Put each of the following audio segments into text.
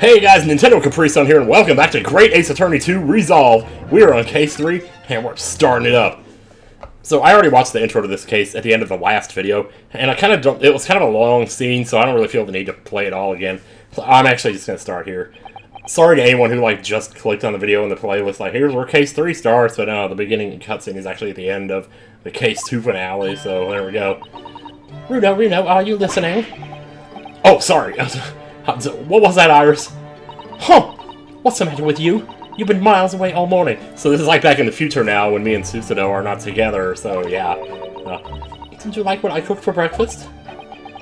Hey guys, NintendoCapriSun here, and welcome back to Great Ace Attorney 2 Resolve. We are on case 3, and we're starting it up. So I already watched the intro to this case at the end of the last video, and I kind of don't, it was kind of a long scene, so I don't really feel the need to play it all again. So I'm actually just going to start here. Sorry to anyone who just clicked on the video in the playlist, here's where case 3 starts, but no, the beginning cutscene is actually at the end of the case 2 finale, so there we go. Reno, are you listening? Oh, sorry. What was that, Iris? Huh! What's the matter with you? You've been miles away all morning. So this is like back in the future now when me and Susanoo are not together, so yeah. Didn't you like what I cooked for breakfast?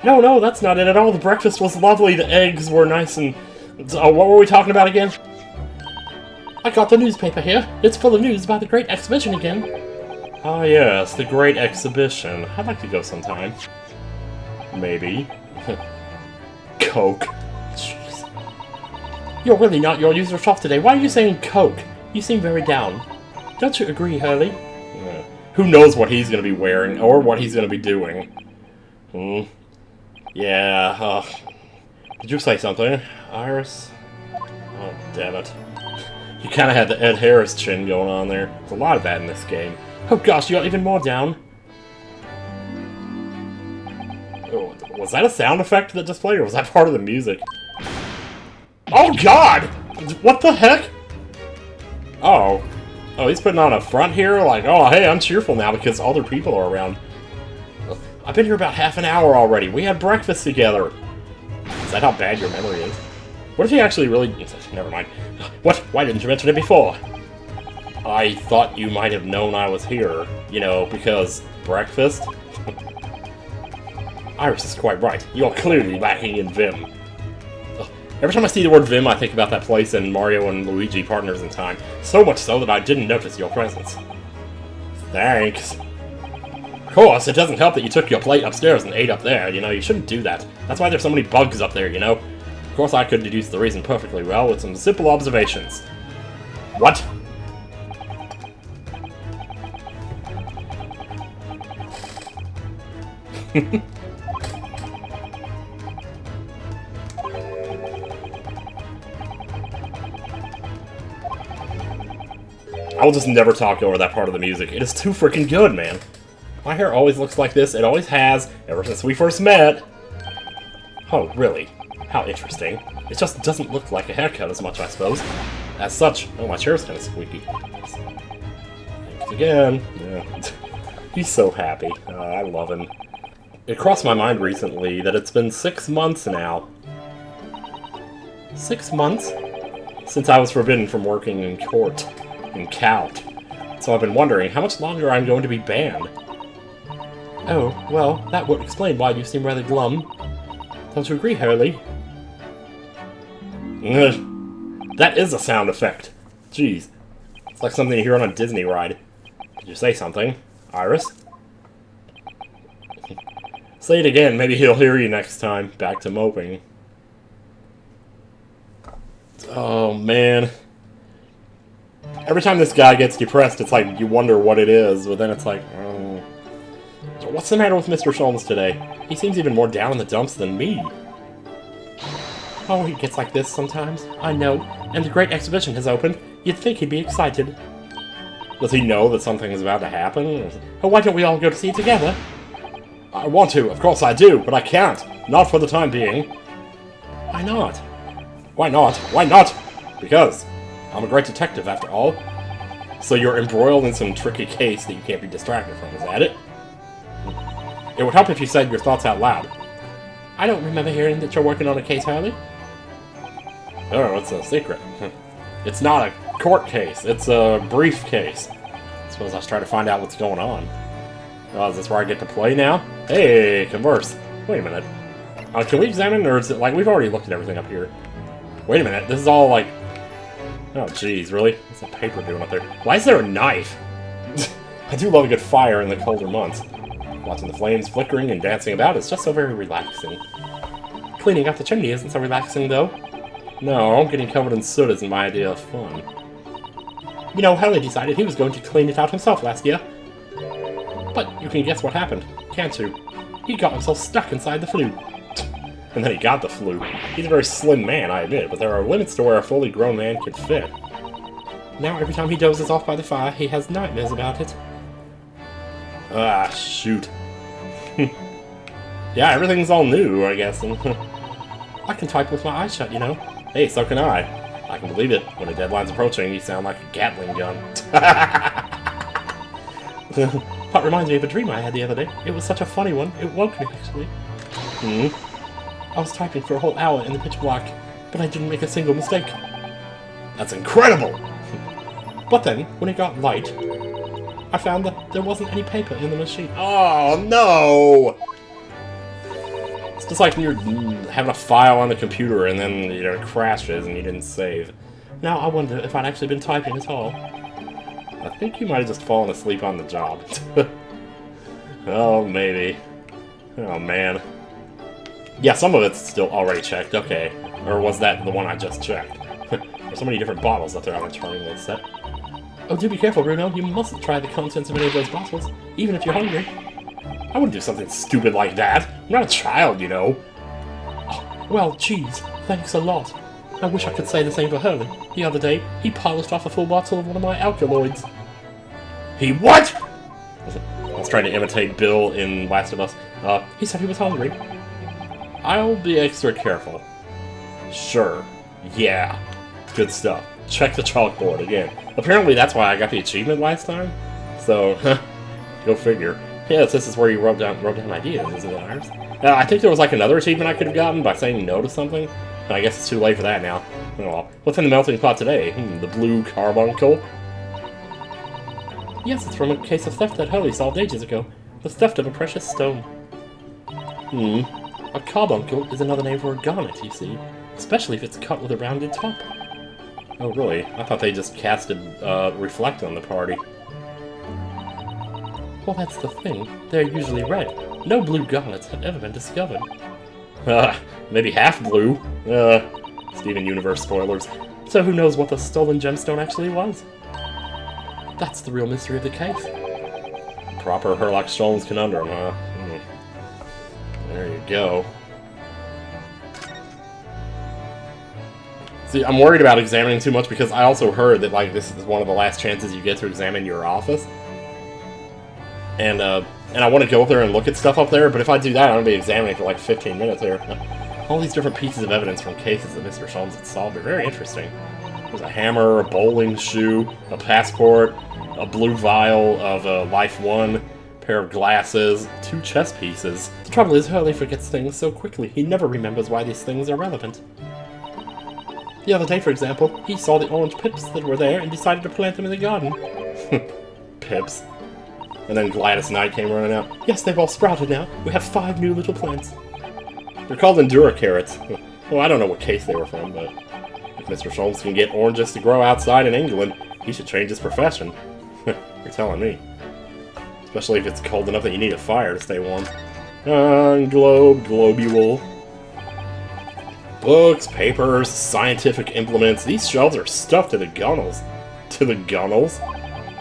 No, that's not it at all. The breakfast was lovely. The eggs were nice and... what were we talking about again? I got the newspaper here. It's full of news about the Great Exhibition again. Ah yes, the Great Exhibition. I'd like to go sometime. Maybe. Coke. Jeez. You're really not your usual self today. Why are you saying Coke? You seem very down. Don't you agree, Hurley? Yeah. Who knows what he's going to be wearing, or what he's going to be doing. Yeah, Did you say something, Iris? Oh, damn it. You kind of had the Ed Harris chin going on there. There's a lot of that in this game. Oh gosh, you got even more down. Oh, was that a sound effect that just played, or was that part of the music? Oh god! What the heck? Oh, he's putting on a front here, oh, hey, I'm cheerful now because other people are around. I've been here about half an hour already. We had breakfast together. Is that how bad your memory is? What if he actually really... Never mind. What? Why didn't you mention it before? I thought you might have known I was here. You know, because breakfast? Iris is quite right. You're clearly lacking in vim. Every time I see the word vim, I think about that place in Mario and Luigi Partners in Time. So much so that I didn't notice your presence. Thanks. Of course, it doesn't help that you took your plate upstairs and ate up there. You know, you shouldn't do that. That's why there's so many bugs up there, you know? Of course, I could deduce the reason perfectly well with some simple observations. What? I will just never talk over that part of the music. It is too freaking good, man. My hair always looks like this. It always has, ever since we first met. Oh, really? How interesting. It just doesn't look like a haircut as much, I suppose. As such... Oh, my chair's kind of squeaky. Thanks again. Yeah. He's so happy. I love him. It crossed my mind recently that it's been 6 months now. 6 months? Since I was forbidden from working in court. In Count. So I've been wondering how much longer I'm going to be banned. Oh, well, that would explain why you seem rather glum. Don't you agree, Hurley? That is a sound effect. Jeez. It's like something you hear on a Disney ride. Did you say something, Iris? Say it again, maybe he'll hear you next time. Back to moping. Oh, man. Every time this guy gets depressed, it's like you wonder what it is, but then it's like, oh. What's the matter with Mr. Holmes today? He seems even more down in the dumps than me. Oh, he gets like this sometimes. I know, and the Great Exhibition has opened. You'd think he'd be excited. Does he know that something is about to happen? Oh, why don't we all go to see it together? I want to, of course I do, but I can't. Not for the time being. Why not? Why not? Why not? Because I'm a great detective, after all. So you're embroiled in some tricky case that you can't be distracted from, is that it? It would help if you said your thoughts out loud. I don't remember hearing that you're working on a case, Harley. Oh, it's a secret. It's not a court case, it's a briefcase. I suppose I was trying to find out what's going on. Oh, is this where I get to play now? Hey, converse. Wait a minute. Can we examine, or is it we've already looked at everything up here? Wait a minute, this is all oh, jeez, really? What's that paper doing up there? Why is there a knife? I do love a good fire in the colder months. Watching the flames flickering and dancing about is just so very relaxing. Cleaning up the chimney isn't so relaxing, though. No, getting covered in soot isn't my idea of fun. You know, Hurley decided he was going to clean it out himself last year. But you can guess what happened, can't you? He got himself stuck inside the flue. and then he got the flu. He's a very slim man, I admit, but there are limits to where a fully grown man can fit. Now every time he dozes off by the fire, he has nightmares about it. Ah, shoot. Yeah, everything's all new, I guess. I can type with my eyes shut, you know. Hey, so can I. I can believe it. When a deadline's approaching, you sound like a Gatling gun. That reminds me of a dream I had the other day. It was such a funny one. It woke me, actually. I was typing for a whole hour in the pitch black, but I didn't make a single mistake. That's incredible! But then, when it got light, I found that there wasn't any paper in the machine. Oh, no! It's just like when you're having a file on the computer and then, you know, it crashes and you didn't save. Now I wonder if I'd actually been typing at all. I think you might have just fallen asleep on the job. Oh, maybe. Oh, man. Yeah, some of it's still already checked, okay. Or was that the one I just checked? There's so many different bottles out there on the turning list set. Oh, do be careful, Bruno. You mustn't try the contents of any of those bottles, even if you're hungry. I wouldn't do something stupid like that. I'm not a child, you know. Oh, well, geez, thanks a lot. I wish I could say the same for Hurley. The other day, he polished off a full bottle of one of my alkaloids. He what? I was trying to imitate Bill in Last of Us. He said he was hungry. I'll be extra careful. Sure. Yeah. Good stuff. Check the chalkboard again. Apparently that's why I got the achievement last time. So, go figure. Yes, this is where you wrote down ideas, isn't it, Iris? I think there was like another achievement I could have gotten by saying no to something. But I guess it's too late for that now. Oh well. What's in the melting pot today? The blue carbuncle? Yes, it's from a case of theft that Hurley solved ages ago. The theft of a precious stone. A carbuncle is another name for a garnet, you see. Especially if it's cut with a rounded top. Oh, really? I thought they just casted Reflect on the party. Well, that's the thing. They're usually red. No blue garnets have ever been discovered. Maybe half blue. Steven Universe spoilers. So who knows what the stolen gemstone actually was? That's the real mystery of the case. Proper Herlock Sholmes conundrum, huh? There you go. See, I'm worried about examining too much because I also heard that, like, this is one of the last chances you get to examine your office. And I want to go up there and look at stuff up there, but if I do that, I'm going to be examining for like 15 minutes here. All these different pieces of evidence from cases that Mr. Sholmes had solved are very interesting. There's a hammer, a bowling shoe, a passport, a blue vial of Life 1, a pair of glasses, 2 chess pieces. The trouble is, Hurley forgets things so quickly, he never remembers why these things are relevant. The other day, for example, he saw the orange pips that were there and decided to plant them in the garden. Pips. And then Gladys Knight came running out. Yes, they've all sprouted now. We have 5 new little plants. They're called Endura carrots. Well, I don't know what case they were from, but if Mr. Sholmes can get oranges to grow outside in England, he should change his profession. You're telling me. Especially if it's cold enough that you need a fire to stay warm. Globule. Books, papers, scientific implements. These shelves are stuffed to the gunnels. To the gunnels?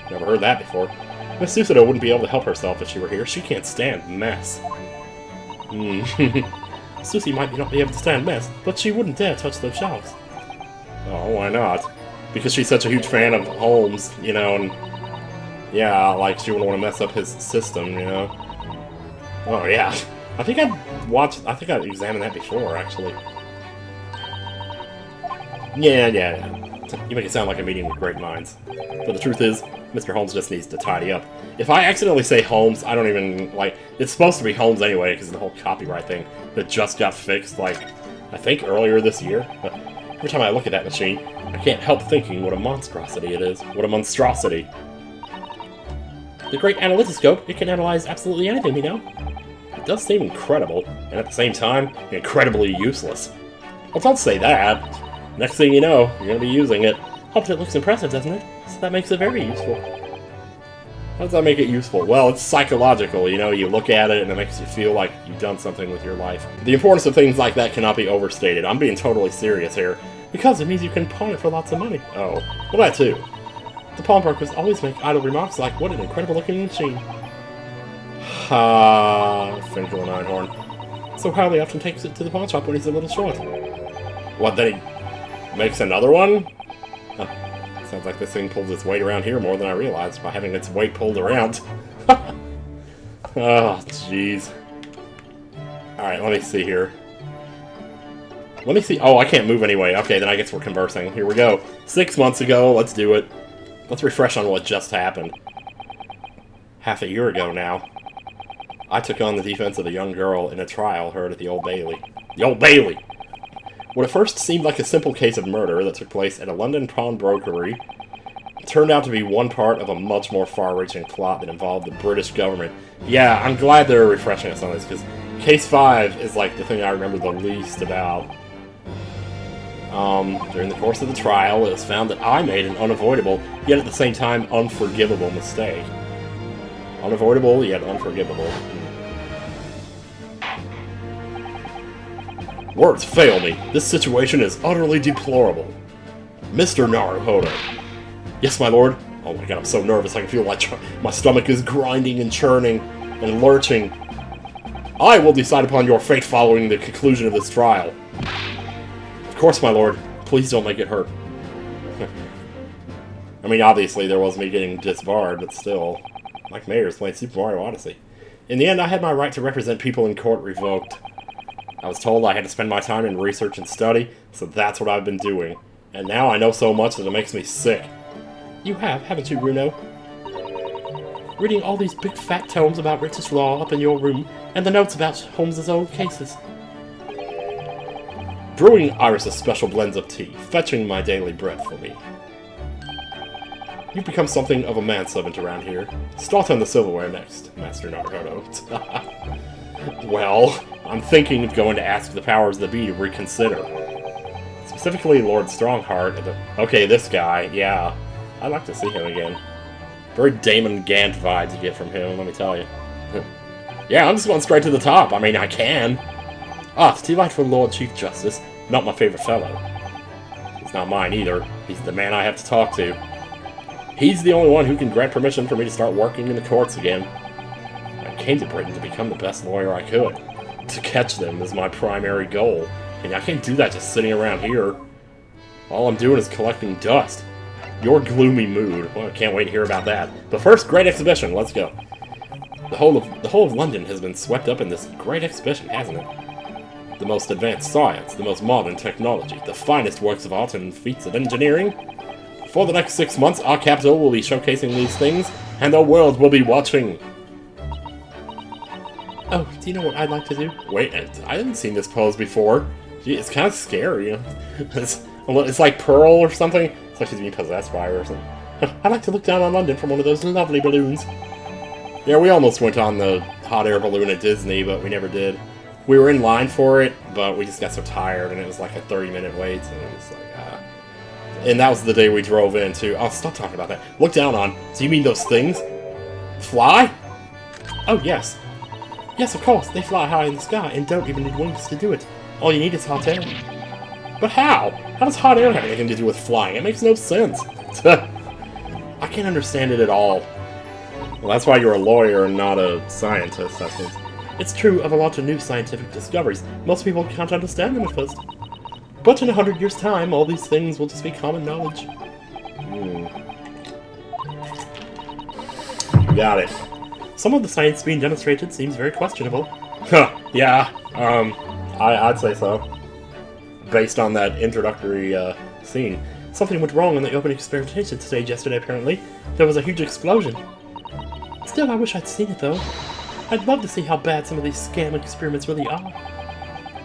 Never heard that before. Miss Susido wouldn't be able to help herself if she were here. She can't stand mess. Susie might not be able to stand mess, but she wouldn't dare touch those shelves. Oh, why not? Because she's such a huge fan of Holmes, you know, and yeah, like she wouldn't want to mess up his system, you know. Oh yeah, I think I'd examined that before, actually. Yeah. You make it sound like a meeting with great minds. But the truth is, Mr. Holmes just needs to tidy up. If I accidentally say Holmes, I don't even, like, it's supposed to be Holmes anyway, because of the whole copyright thing that just got fixed, like, I think earlier this year. But every time I look at that machine, I can't help thinking what a monstrosity it is. What a monstrosity. The great analytoscope, it can analyze absolutely anything, you know? It does seem incredible, and at the same time, incredibly useless. Well, don't say that. Next thing you know, you're going to be using it. Oh, but it looks impressive, doesn't it? So that makes it very useful. How does that make it useful? Well, it's psychological, you know, you look at it and it makes you feel like you've done something with your life. The importance of things like that cannot be overstated. I'm being totally serious here. Because it means you can pawn it for lots of money. Oh, well that too. The pawnbrokers always make idle remarks like, what an incredible looking machine. Ha, Finkel and Einhorn. so Harley often takes it to the pawn shop when he's a little short. What, then he makes another one? Huh. Sounds like this thing pulls its weight around here more than I realized by having its weight pulled around. Oh, jeez. Alright, let me see here. Let me see. Oh, I can't move anyway. Okay, then I guess we're conversing. Here we go. 6 months ago, let's do it. Let's refresh on what just happened. Half a year ago now, I took on the defense of a young girl in a trial heard at the Old Bailey. The Old Bailey! What at first seemed like a simple case of murder that took place at a London pawnbrokery turned out to be one part of a much more far-reaching plot that involved the British government. Yeah, I'm glad they're refreshing us on this, because Case 5 is like the thing I remember the least about. During the course of the trial, it was found that I made an unavoidable, yet at the same time unforgivable mistake. Unavoidable, yet unforgivable. Words fail me. This situation is utterly deplorable. Mr. Naruhodo. Yes, my lord. Oh my god, I'm so nervous. I can feel like my stomach is grinding and churning and lurching. I will decide upon your fate following the conclusion of this trial. Of course, my lord. Please don't make it hurt. I mean, obviously there was me getting disbarred, but still. Like Mayors playing Super Mario Odyssey. In the end, I had my right to represent people in court revoked. I was told I had to spend my time in research and study, so that's what I've been doing. And now I know so much that it makes me sick. You have, haven't you, Bruno? Reading all these big fat tomes about British law up in your room, and the notes about Holmes's old cases. Brewing Iris' special blends of tea, fetching my daily bread for me. You've become something of a manservant around here. Start on the silverware next, Master Naruhodo. Well, I'm thinking of going to ask the powers that be to reconsider. Specifically Lord Stronghart. Okay, this guy, yeah. I'd like to see him again. Very Damon Gant vibes you get from him, let me tell you. Yeah, I'm just going straight to the top. I mean, I can. Ah, it's delightful Lord Chief Justice. Not my favorite fellow. He's not mine either. He's the man I have to talk to. He's the only one who can grant permission for me to start working in the courts again. I came to Britain to become the best lawyer I could. To catch them is my primary goal. And I can't do that just sitting around here. All I'm doing is collecting dust. Your gloomy mood. Well, I can't wait to hear about that. But first, great exhibition. Let's go. The whole of London has been swept up in this great exhibition, hasn't it? The most advanced science, the most modern technology, the finest works of art and feats of engineering. For the next 6 months, our capital will be showcasing these things, and the world will be watching. Oh, do you know what I'd like to do? Wait, I haven't seen this pose before. Gee, it's kind of scary. It's like Pearl or something. It's like she's being possessed by her or something. I'd like to look down on London from one of those lovely balloons. Yeah, we almost went on the hot air balloon at Disney, but we never did. We were in line for it, but we just got so tired, and it was like a 30-minute wait, and it was like, And that was the day we drove in, too. Oh, stop talking about that. Look down on. Do you mean those things? Fly? Oh, yes. Yes, of course. They fly high in the sky and don't even need wings to do it. All you need is hot air. But how? How does hot air have anything to do with flying? It makes no sense. I can't understand it at all. Well, that's why you're a lawyer and not a scientist, I suppose. It's true of a lot of new scientific discoveries. Most people can't understand them at first. But in 100 years' time, all these things will just be common knowledge. Got it. Some of the science being demonstrated seems very questionable. Huh, yeah, I'd say so. Based on that introductory, scene. Something went wrong on the open experimentation stage yesterday, apparently. There was a huge explosion. Still, I wish I'd seen it, though. I'd love to see how bad some of these scam experiments really are.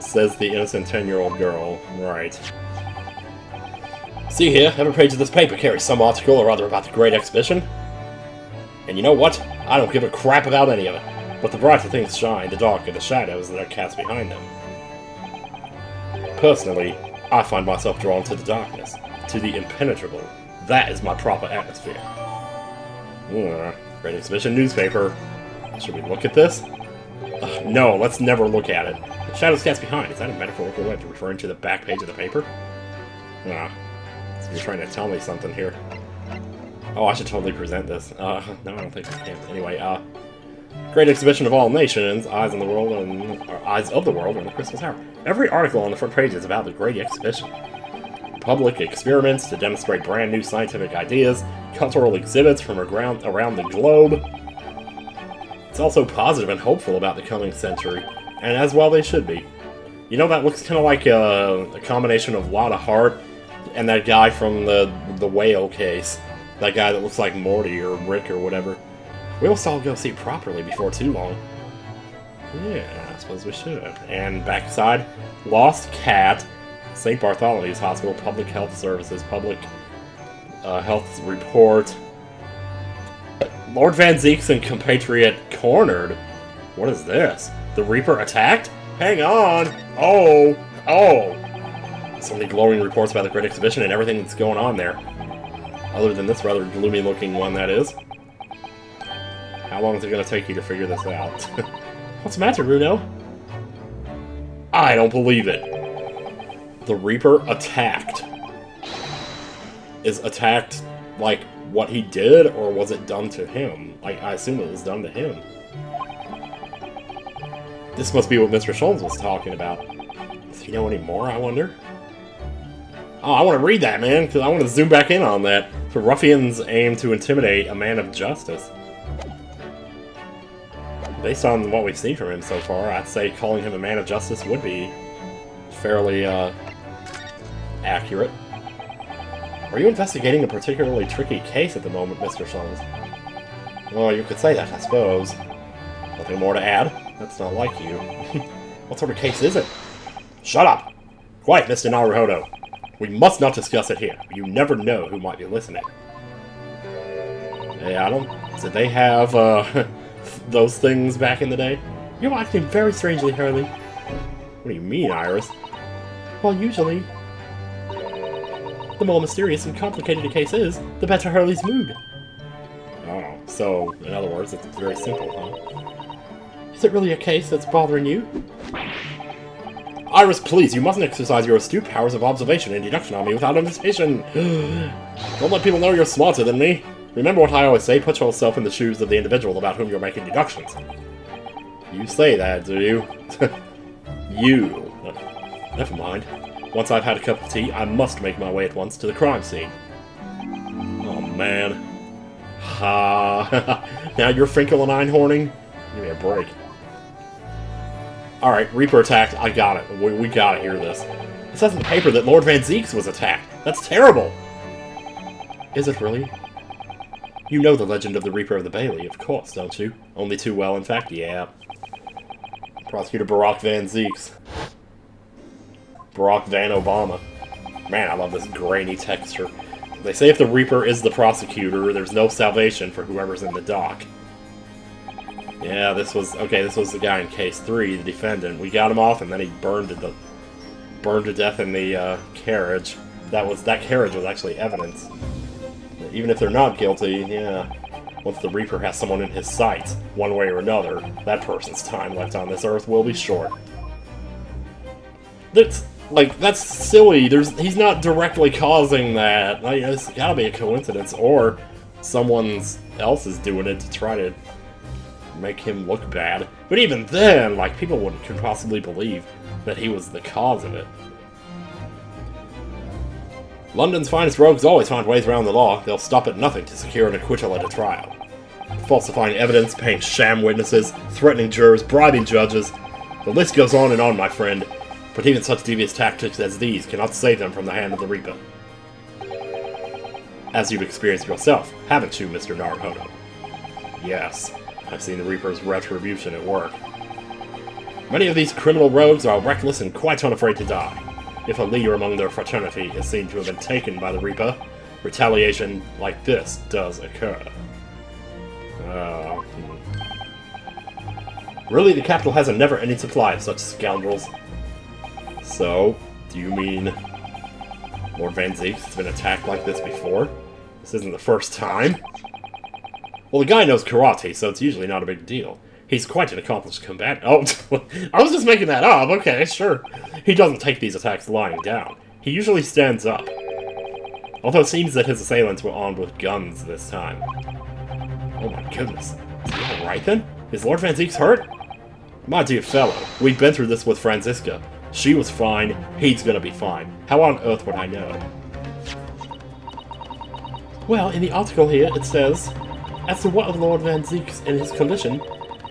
Says the innocent 10-year-old girl. Right. See here, every page of this paper carries some article or other about the Great Exhibition. And you know what? I don't give a crap about any of it. But the brighter things shine, the darker the shadows that are cast behind them. Personally, I find myself drawn to the darkness, to the impenetrable. That is my proper atmosphere. Great Exhibition newspaper. Should we look at this? No, let's never look at it. The shadows cast behind. Is that a metaphorical way of referring to the back page of the paper? So you're trying to tell me something here. Oh, I should totally present this. No, I don't think I can. Anyway, Great exhibition of all nations, eyes of the world are in the Crystal Tower. Every article on the front page is about the great exhibition. Public experiments to demonstrate brand new scientific ideas, cultural exhibits from around the globe. It's also positive and hopeful about the coming century, and as well they should be. You know, that looks kind of like a combination of Lotta Hart and that guy from the whale case. That guy that looks like Morty or Rick or whatever. We must all go see it properly before too long. Yeah, I suppose we should. And backside, Lost Cat, St. Bartholomew's Hospital, Public Health Services, Public Health Report. Lord Van Zeke's and compatriot cornered. What is this? The Reaper attacked? Hang on! Oh! So many glowing reports about the Great Exhibition and everything that's going on there. Other than this rather gloomy-looking one, that is. How long is it going to take you to figure this out? What's the matter, Bruno? I don't believe it. The Reaper attacked. Is attacked, like, what he did, or was it done to him? Like, I assume it was done to him. This must be what Mr. Holmes was talking about. Does he know any more, I wonder? Oh, I want to read that, man, because I want to zoom back in on that. The ruffians aim to intimidate a man of justice. Based on what we've seen from him so far, I'd say calling him a man of justice would be fairly, accurate. Are you investigating a particularly tricky case at the moment, Mr. Holmes? Well, you could say that, I suppose. Nothing more to add? That's not like you. What sort of case is it? Shut up! Quiet, Mr. Naruhodo. We must not discuss it here. You never know who might be listening. Hey, Adam, did they have, those things back in the day? You're acting very strangely, Hurley. What do you mean, Iris? Well, usually, the more mysterious and complicated a case is, the better Hurley's mood. Oh, so, in other words, it's very simple, huh? Is it really a case that's bothering you? Iris, please, you mustn't exercise your astute powers of observation and deduction on me without invitation. Don't let people know you're smarter than me. Remember what I always say, put yourself in the shoes of the individual about whom you're making deductions. You say that, do you? You. Never mind. Once I've had a cup of tea, I must make my way at once to the crime scene. Oh, man. Ha. Now you're Finkel and Einhorning? Give me a break. Alright, Reaper attacked. I got it. We gotta hear this. It says in the paper that Lord Van Zeke's was attacked. That's terrible! Is it really? You know the legend of the Reaper of the Bailey, of course, don't you? Only too well, in fact, yeah. Prosecutor Barack Van Zeke's. Barack Van Obama. Man, I love this grainy texture. They say if the Reaper is the prosecutor, there's no salvation for whoever's in the dock. Yeah, this was the guy in case 3, the defendant. We got him off, and then he burned to death in the carriage. That carriage was actually evidence. Even if they're not guilty, yeah. Once the Reaper has someone in his sights, one way or another, that person's time left on this earth will be short. That's silly. He's not directly causing that. Like, it's gotta be a coincidence, or someone else is doing it to try to make him look bad. But even then, like, people could possibly believe that he was the cause of it. London's finest rogues always find ways around the law. They'll stop at nothing to secure an acquittal at a trial. Falsifying evidence, paying sham witnesses, threatening jurors, bribing judges. The list goes on, my friend. But even such devious tactics as these cannot save them from the hand of the Reaper. As you've experienced yourself, haven't you, Mr. Naruhodo? Yes, I've seen the Reaper's retribution at work. Many of these criminal rogues are reckless and quite unafraid to die. If a leader among their fraternity is seen to have been taken by the Reaper, retaliation like this does occur. Really, the capital has a never-ending supply of such scoundrels. So, do you mean Lord Van Zeke's has been attacked like this before? This isn't the first time? Well, the guy knows karate, so it's usually not a big deal. He's quite an accomplished combatant. Oh, I was just making that up. Okay, sure. He doesn't take these attacks lying down. He usually stands up. Although it seems that his assailants were armed with guns this time. Oh my goodness. Is he alright then? Is Lord Van Zeke's hurt? My dear fellow, we've been through this with Franziska. She was fine, he's gonna be fine. How on earth would I know? Well, in the article here, it says, as to what of Lord Van Zeke's and his condition,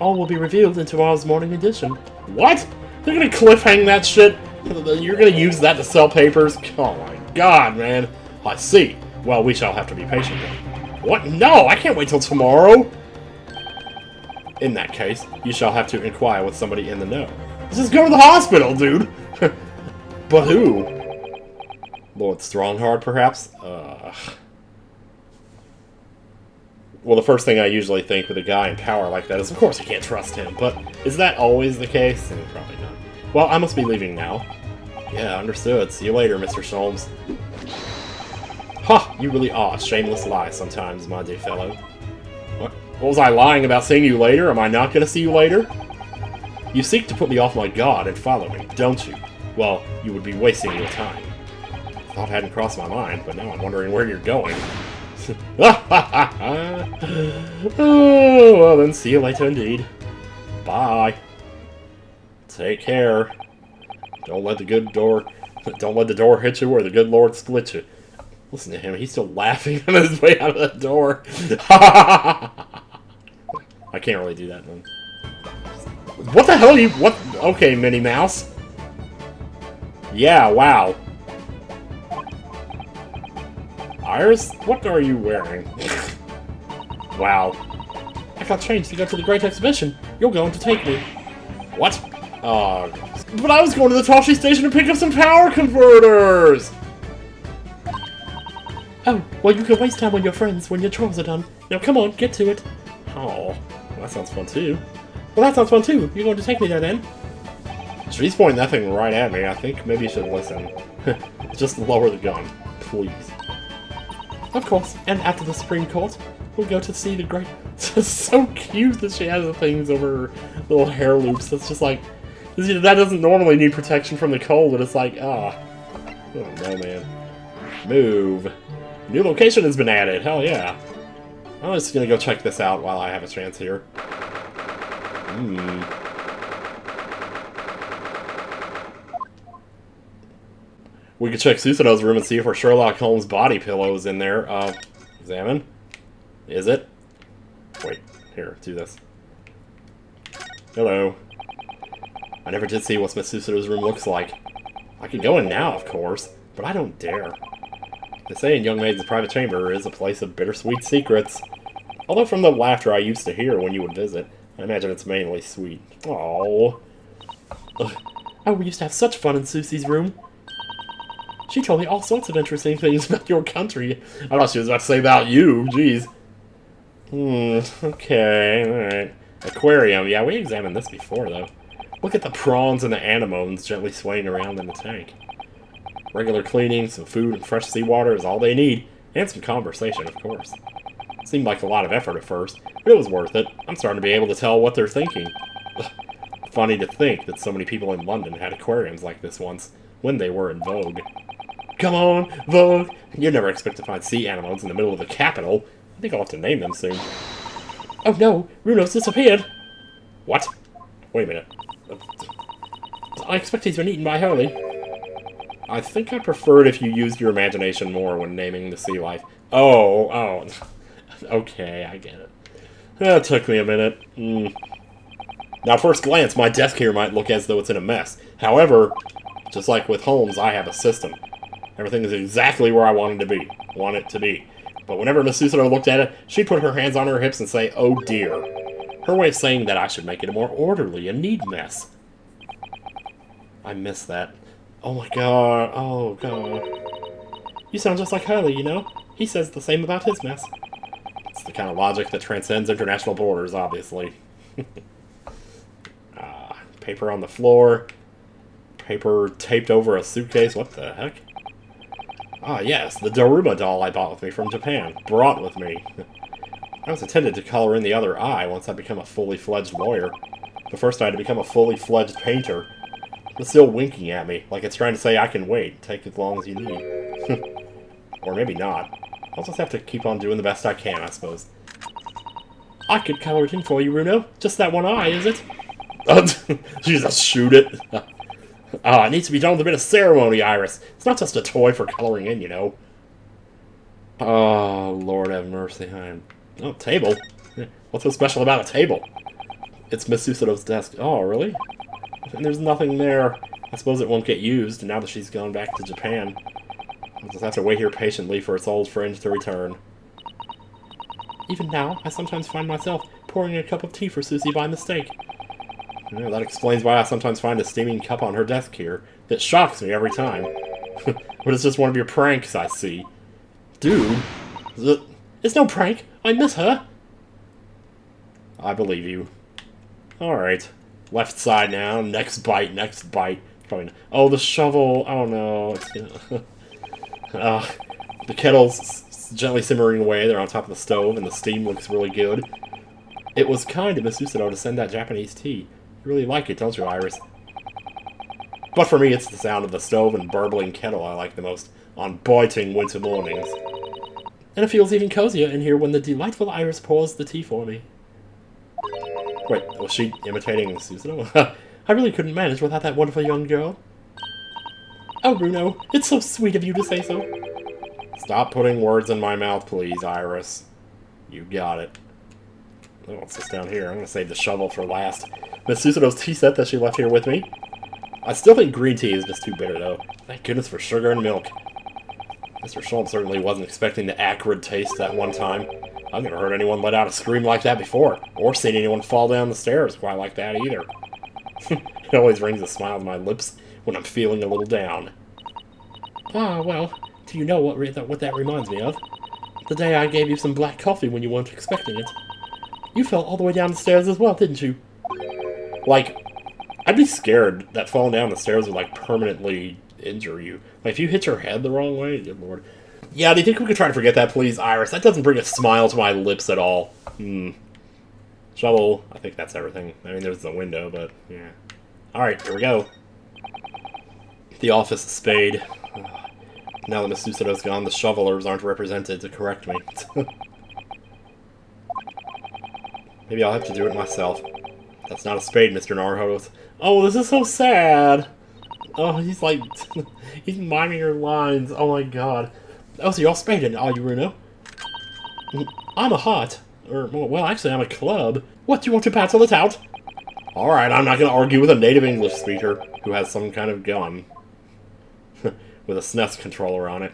all will be revealed in tomorrow's morning edition. What? They're gonna cliffhang that shit? You're gonna use that to sell papers? Oh my god, man. I see. Well, we shall have to be patient then. What? No, I can't wait till tomorrow! In that case, you shall have to inquire with somebody in the know. Just go to the hospital, dude! But who? Lord Stronghart, perhaps? Well, the first thing I usually think with a guy in power like that is, of course, I can't trust him, but is that always the case? Probably not. Well, I must be leaving now. Yeah, understood. See you later, Mr. Holmes. Ha! You really are a shameless lie sometimes, my dear fellow. What was I lying about seeing you later? Am I not going to see you later? You seek to put me off my guard and follow me, don't you? Well, you would be wasting your time. Thought hadn't crossed my mind, but now I'm wondering where you're going. Oh, well then, see you later indeed. Bye. Take care. Don't let the door hit you or the good Lord split you. Listen to him, he's still laughing on his way out of the door. I can't really do that, man. What the hell are you... What? Okay, Minnie Mouse. Yeah, wow. Iris, what are you wearing? Wow. I got changed to go to the Great Exhibition. You're going to take me. What? But I was going to the Toshi Station to pick up some power converters! Oh, well you can waste time with your friends when your chores are done. Now come on, get to it. Oh, well, that sounds fun too. Well, that sounds fun too. You're going to take me there then? She's pointing that thing right at me. I think maybe you should listen. Just lower the gun, please. Of course, and after the Supreme Court, we'll go to see the great... It's so cute that she has the things over her little hair loops. That's just like... That doesn't normally need protection from the cold, but it's like, ah. Oh no, man. Move. New location has been added, hell yeah. I'm just gonna go check this out while I have a chance here. We could check Susanoo's room and see if her Sherlock Holmes body pillow is in there. Examine. Is it? Wait, here, do this. Hello. I never did see what Miss Susanoo's room looks like. I could go in now, of course, but I don't dare. They say in Young Maid's private chamber is a place of bittersweet secrets. Although from the laughter I used to hear when you would visit, I imagine it's mainly sweet. Aww. Oh, we used to have such fun in Susie's room. She told me all sorts of interesting things about your country. I thought she was about to say about you, jeez. Okay, alright. Aquarium, yeah, we examined this before, though. Look at the prawns and the anemones gently swaying around in the tank. Regular cleaning, some food, and fresh seawater is all they need. And some conversation, of course. Seemed like a lot of effort at first, but it was worth it. I'm starting to be able to tell what they're thinking. Funny to think that so many people in London had aquariums like this once, when they were in vogue. Come on, Vogue! You'd never expect to find sea anemones in the middle of the capital. I think I'll have to name them soon. Oh no! Runo's disappeared! What? Wait a minute. I expect he's been eaten by Hurley. I think I prefer it if you used your imagination more when naming the sea life. Oh. Okay, I get it. That took me a minute. Now, at first glance, my desk here might look as though it's in a mess. However, just like with Holmes, I have a system. Everything is exactly where I want it to be. But whenever Miss Susanoo looked at it, she'd put her hands on her hips and say, "Oh dear." Her way of saying that I should make it a more orderly and neat mess. I miss that. Oh my god. Oh god. You sound just like Hurley, you know? He says the same about his mess. It's the kind of logic that transcends international borders, obviously. Paper on the floor. Paper taped over a suitcase. What the heck? Ah, yes, the Daruma doll I bought with me from Japan. Brought with me. I was intended to color in the other eye once I become a fully fledged lawyer. But first I had to become a fully fledged painter. It's still winking at me, like it's trying to say I can wait. Take as long as you need. Or maybe not. I'll just have to keep on doing the best I can, I suppose. I could color it in for you, Bruno. Just that one eye, is it? Jesus, shoot it. It needs to be done with a bit of ceremony, Iris. It's not just a toy for coloring in, you know. Oh, Lord have mercy. Oh, table? What's so special about a table? It's Miss Susado's desk. Oh, really? And there's nothing there. I suppose it won't get used now that she's gone back to Japan. I'll just have to wait here patiently for its old friend to return. Even now, I sometimes find myself pouring a cup of tea for Susie by mistake. Yeah, that explains why I sometimes find a steaming cup on her desk here. It shocks me every time. But it's just one of your pranks, I see. Dude, it's no prank. I miss her. I believe you. Alright. Left side now. Next bite, next bite. Probably not. Oh, the shovel. Oh, no. The kettle's gently simmering away. They're on top of the stove, and the steam looks really good. It was kind of Miss Susado to send that Japanese tea. You really like it, don't you, Iris? But for me, it's the sound of the stove and burbling kettle I like the most on biting winter mornings. And it feels even cozier in here when the delightful Iris pours the tea for me. Wait, was she imitating Susano? I really couldn't manage without that wonderful young girl. Oh, Bruno, it's so sweet of you to say so. Stop putting words in my mouth, please, Iris. You got it. Oh, what's this down here? I'm going to save the shovel for last. Miss Susado's tea set that she left here with me. I still think green tea is just too bitter, though. Thank goodness for sugar and milk. Mr. Schultz certainly wasn't expecting the acrid taste that one time. I've never heard anyone let out a scream like that before, or seen anyone fall down the stairs quite like that either. It always brings a smile to my lips when I'm feeling a little down. Ah, well, do you know what that reminds me of? The day I gave you some black coffee when you weren't expecting it. You fell all the way down the stairs as well, didn't you? Like, I'd be scared that falling down the stairs would, like, permanently injure you. Like, if you hit your head the wrong way, good lord. Yeah, do you think we could try to forget that, please, Iris? That doesn't bring a smile to my lips at all. Shovel, I think that's everything. I mean, there's the window, but, yeah. Alright, here we go. The office spade. Now that Miss Susado's gone, the shovelers aren't represented to correct me. Maybe I'll have to do it myself. That's not a spade, Mr. Narhoth. Oh, this is so sad! Oh, he's like... he's miming her lines. Oh my god. Oh, so you're all spaded, are you, Bruno? I'm a heart. Or, well, actually, I'm a club. What, do you want to battle it out? Alright, I'm not going to argue with a native English speaker who has some kind of gun. With a SNES controller on it.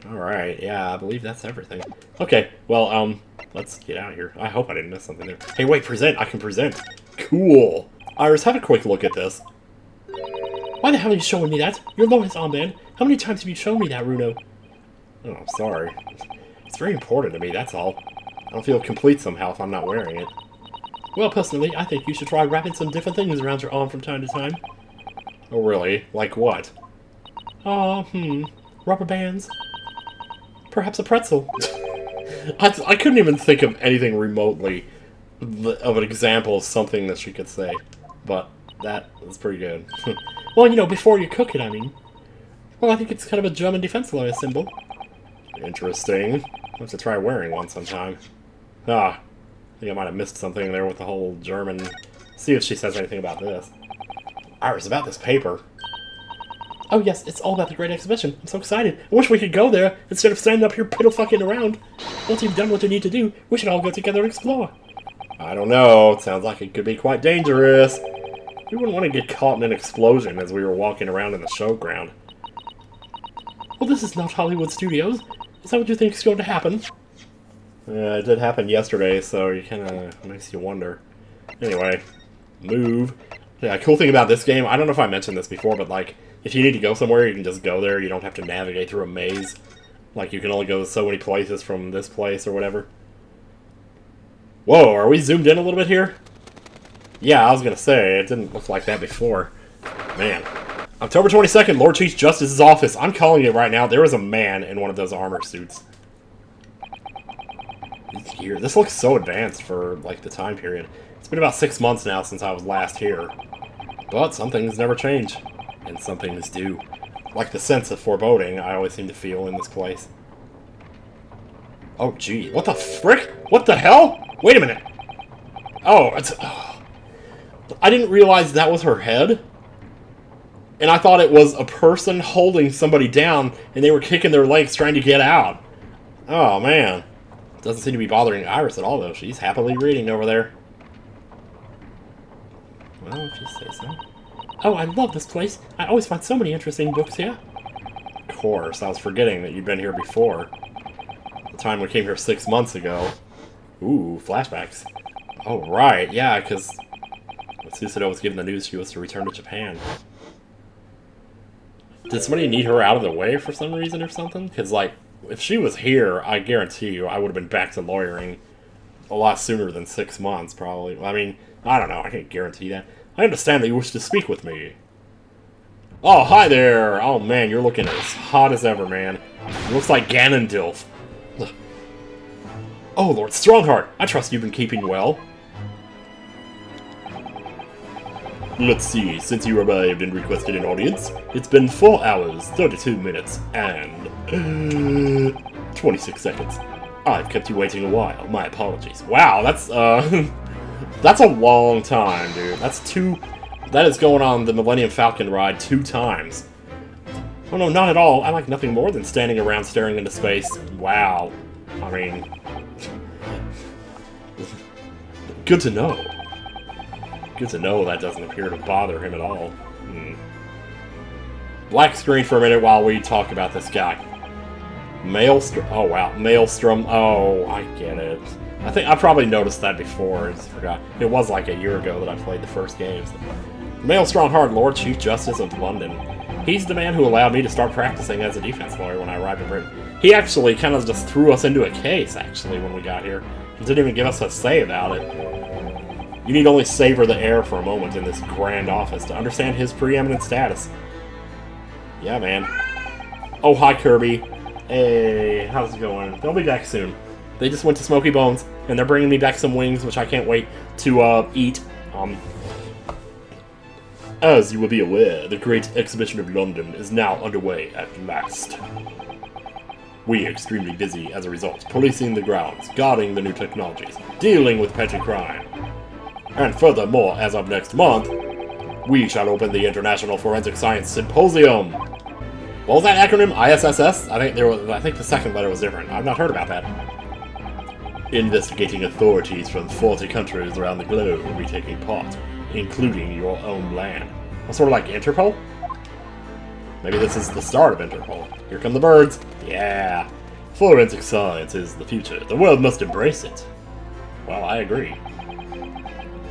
Alright, yeah, I believe that's everything. Okay, well, let's get out of here. I hope I didn't miss something there. Hey, wait, present! I can present! Cool! Iris, have a quick look at this. Why the hell are you showing me that? Your Lois armband. How many times have you shown me that, Bruno? Oh, I'm sorry. It's very important to me, that's all. I don't feel complete somehow if I'm not wearing it. Well, personally, I think you should try wrapping some different things around your arm from time to time. Oh, really? Like what? Rubber bands. Perhaps a pretzel. I couldn't even think of anything remotely of an example of something that she could say. But that was pretty good. Well, you know, before you cook it, I mean. Well, I think it's kind of a German defense lawyer symbol. Interesting. I'll have to try wearing one sometime. I think I might have missed something there with the whole German. See if she says anything about this. Iris, about this paper. Oh yes, it's all about the Great Exhibition. I'm so excited. I wish we could go there instead of standing up here piddle-fucking around. Once you've done what you need to do, we should all go together and explore. I don't know. It sounds like it could be quite dangerous. We wouldn't want to get caught in an explosion as we were walking around in the showground. Well, this is not Hollywood Studios. Is that what you think is going to happen? It did happen yesterday, so it kind of makes you wonder. Anyway, move. Yeah, cool thing about this game, I don't know if I mentioned this before, but like, if you need to go somewhere, you can just go there. You don't have to navigate through a maze. Like, you can only go so many places from this place or whatever. Whoa, are we zoomed in a little bit here? Yeah, I was gonna say, it didn't look like that before. Man. October 22nd, Lord Chief Justice's office. I'm calling it right now. There is a man in one of those armor suits. Here. This looks so advanced for, like, the time period. It's been about 6 months now since I was last here. But some things never change. And some things do. Like the sense of foreboding I always seem to feel in this place. Oh, gee. What the frick? What the hell? Wait a minute! Oh, it's... I didn't realize that was her head. And I thought it was a person holding somebody down, and they were kicking their legs trying to get out. Oh, man. Doesn't seem to be bothering Iris at all, though. She's happily reading over there. Well, if you say so. Oh, I love this place. I always find so many interesting books here. Of course, I was forgetting that you'd been here before. The time we came here 6 months ago. Ooh, flashbacks. Oh, right, yeah, because Susanoo was given the news she was to return to Japan. Did somebody need her out of the way for some reason or something? Because, like, if she was here, I guarantee you I would have been back to lawyering a lot sooner than 6 months, probably. I mean, I don't know, I can't guarantee that. I understand that you wish to speak with me. Oh, hi there! Oh, man, you're looking as hot as ever, man. It looks like Ganondorf. Oh, Lord Stronghart, I trust you've been keeping well. Let's see, since you arrived and requested an audience, it's been 4 hours, 32 minutes, and 26 seconds. I've kept you waiting a while, my apologies. Wow, that's, that's a long time, dude. That is going on the Millennium Falcon ride 2 times. Oh no, not at all. I like nothing more than standing around staring into space. Wow. I mean... Good to know. Good to know that doesn't appear to bother him at all. Black screen for a minute while we talk about this guy. Maelstrom. Oh wow, Maelstrom. Oh, I get it. I think I probably noticed that before. I just forgot. It was like a year ago that I played the first games. Maelstrom Hard, Lord Chief Justice of London. He's the man who allowed me to start practicing as a defense lawyer when I arrived in Britain. He actually kind of just threw us into a case, actually, when we got here. He didn't even give us a say about it. You need only savor the air for a moment in this grand office to understand his preeminent status. Yeah, man. Oh, hi, Kirby. Hey, how's it going? They'll be back soon. They just went to Smoky Bones, and they're bringing me back some wings, which I can't wait to eat. As you will be aware, the Great Exhibition of London is now underway at last. We are extremely busy as a result, policing the grounds, guarding the new technologies, dealing with petty crime. And furthermore, as of next month, we shall open the International Forensic Science Symposium. What was that acronym? ISSS? I think the second letter was different. I've not heard about that. Investigating authorities from 40 countries around the globe will be taking part, including your own land. Sort of like Interpol? Maybe this is the start of Interpol. Here come the birds. Yeah. Forensic science is the future. The world must embrace it. Well, I agree.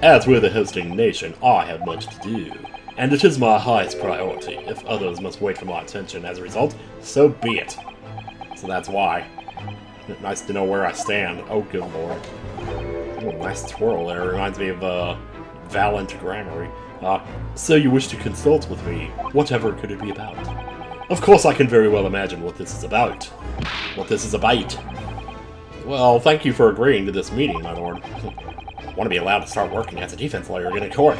As we're the hosting nation, I have much to do, and it is my highest priority. If others must wait for my attention as a result, so be it. So that's why. Nice to know where I stand. Oh, good lord. Oh, nice twirl there. Reminds me of, Valent Grammary. So you wish to consult with me. Whatever could it be about? Of course I can very well imagine what this is about. What this is about. Well, thank you for agreeing to this meeting, my lord. I want to be allowed to start working as a defense lawyer again in court.